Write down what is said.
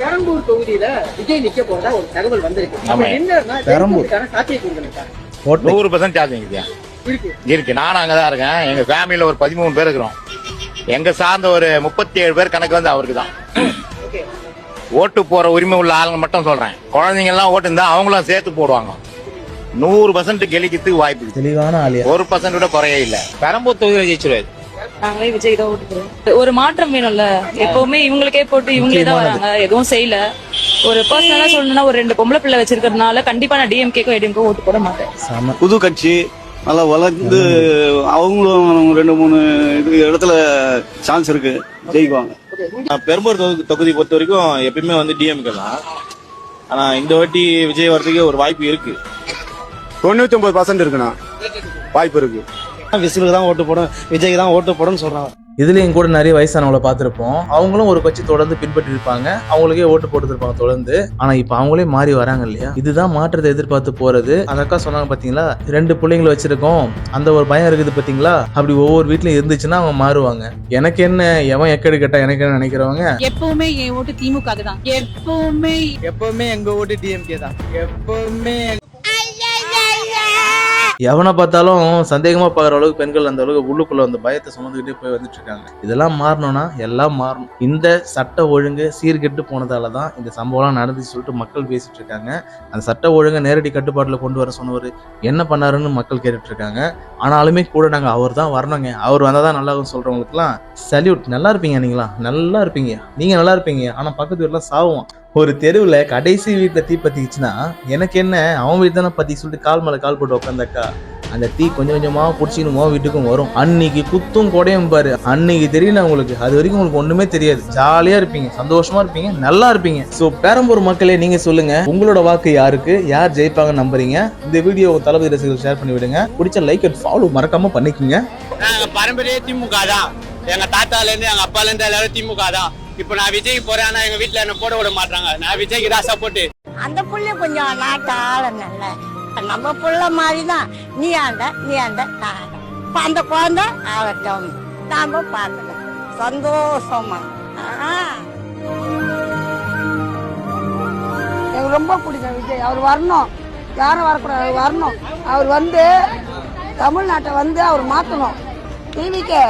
பெரம்பூர் தொகுதியில விஜய் நிக்க போறதா ஒரு தகவல் வந்திருக்கு. பெரம்பூர் 100% சாத்தியம் இருக்கு. நானும் அங்கதான் இருக்கேன். எங்க ஃபேமிலியில ஒரு 13 பேர் இருக்கிறோம். எங்க சார்ந்த ஒரு 37 பேர் கணக்கு வந்து அவருக்கு தான். ஓட்டு போற உரிமை உள்ள ஆளுங்க மட்டும் சொல்றேன். குழந்தைங்க எல்லாம் ஓட்டு இருந்தா அவங்களும் சேர்த்து போடுவாங்க. 100% கெளிக்கிறதுக்கு வாய்ப்பு தெளிவான 1% கூட குறையே இல்ல. பெரம்பூர் தொகுதியில ஜெயிச்சிருவாரு. நாங்களே விஜய் தான் ஓட்டுக்கிறோம். ஒரு மாற்றம் வேணும்ல. எப்பவுமே இவங்களுக்கே போட்டு இவங்களே தான் வராங்க, எதுவும் செய்யல. ஒரு பர்சனலா சொல்லணும்னா ஒரு 2 பொம்பளை பிள்ளை வச்சிருக்கிறதுனால கண்டிப்பா நான் டிஎம்கேக்கும் ஏடிஎம்கேக்கும் ஓட்டு போட மாட்டேன். புது கட்சி நல்லா வளர்ந்து அவங்களும் 2-3 இடத்துல சான்ஸ் இருக்கு, ஜெயிக்குவாங்க. பெரம்பூர் தொகுதி பொறுத்த வரைக்கும் எப்பயுமே வந்து டிஎம்கே தான். ஆனா இந்த வாட்டி விஜய் வரதுக்கு ஒரு வாய்ப்பு இருக்கு. 99% இருக்குண்ணா, வாய்ப்பு இருக்கு. விசிலுக்கு தான் ஓட்டு போடும், விஜய்க்கு தான் ஓட்டு போடும்னு சொல்றாங்க. இதுலயும் கூட நிறைய வயசானவங்களை பார்த்திருப்போம். அவங்களும் ஒரு கட்சி தொடர்ந்து பின்பற்றி இருப்பாங்க, அவங்களுக்கே ஓட்டு போட்டுருப்பாங்க தொடர்ந்து. ஆனா இப்ப அவங்களே மாறி வராங்க இல்லையா? இதுதான் மாற்றத்தை எதிர்பார்த்து போறது. அந்த அக்கா சொன்னாங்க பாத்தீங்களா, 2 பிள்ளைங்களை வச்சிருக்கோம், அந்த ஒரு பயம் இருக்குது பாத்தீங்களா? அப்படி ஒவ்வொரு வீட்லயும் இருந்துச்சுன்னா அவங்க மாறுவாங்க. எனக்கு என்ன, எவன் எக்கடி கேட்டா எனக்கு என்ன நினைக்கிறவங்க எப்பவுமே என் ஓட்டு திமுக தான். எப்பவுமே எங்க ஓட்டு டிஎம்கே தான். எப்பவுமே எவனை பார்த்தாலும் சந்தேகமா பாக்குற அளவுக்கு பெண்கள் அந்த அளவுக்கு உள்ளுக்குள்ள அந்த பயத்தை சுமந்துக்கிட்டே போய் வந்துட்டு இருக்காங்க. இதெல்லாம் மாறணும்னா எல்லாம் மாறணும். இந்த சட்ட ஒழுங்கு சீர்கெட்டு போனதாலதான் இந்த சம்பவம்லாம் நடந்துச்சு சொல்லிட்டு மக்கள் பேசிட்டு இருக்காங்க. அந்த சட்ட ஒழுங்கை நேரடி கட்டுப்பாட்டுல கொண்டு வர சொன்னவர் என்ன பண்ணாருன்னு மக்கள் கேட்டுட்டு இருக்காங்க. ஆனாலுமே கூட நாங்க அவர் தான் வரணுங்க, அவர் வந்தாதான் நல்லா சொல்றவங்களுக்கு எல்லாம் சல்யூட். நல்லா இருப்பீங்க, நீங்களா நல்லா இருப்பீங்க, நீங்க நல்லா இருப்பீங்க. ஆனா பக்கத்து வீட்டுலாம் சாவுவான். ஒரு தெருவுல கடைசி வீட்டுல தீ பத்திக்குச்சுன்னா எனக்கு என்ன, அவன் வீட்டு தானே பத்தி சொல்லிட்டு கால் மேல கால் போட்டு உட்காந்தாக்கா அந்த தீ கொஞ்சம் கொஞ்சமா புடிச்சிக்கணுமோ வீட்டுக்கும் வரும். அன்னைக்கு குத்தும் கொடையும் பாரு, அன்னைக்கு தெரியல உங்களுக்கு. அது வரைக்கும் உங்களுக்கு ஒண்ணுமே தெரியாது. ஜாலியா இருப்பீங்க, சந்தோஷமா இருப்பீங்க, நல்லா இருப்பீங்க. சோ பெரம்பூர் மக்களே, நீங்க சொல்லுங்க, உங்களோட வாக்கு யாருக்கு, யார் ஜெயிப்பாங்கன்னு நம்புறீங்க? இந்த வீடியோ தளபதி ரசிகர்கள் ஷேர் பண்ணி விடுங்க. பிடிச்ச லைக் அண்ட் ஃபாலோ மறக்காம பண்ணிக்கோங்க. நாங்க பாரம்பரிய திமுக தான். எங்க தாத்தால இருந்து எங்க அப்பால இருந்து எல்லாரும் திமுக தான். இப்ப நான் விஜய் போறேன், ஆனா எங்க வீட்டுல என்ன போட விட மாட்டாங்க. நான் விஜய்க்கு தான் சப்போர்ட். அந்த புள்ள கொஞ்சம் நாட்டாள நல்ல நம்ம புள்ள மாதிரிதான். நீ ஆண்ட அந்த குழந்தை ஆகட்டும், நாம பார்க்கணும் சந்தோஷமா. எனக்கு ரொம்ப பிடிக்கும் விஜய். அவர் வரணும், யாரும் வரக்கூடாது, அவர் வரணும். அவர் வந்து தமிழ்நாட்டை வந்து அவர் மாற்றணும். டிவிக்கு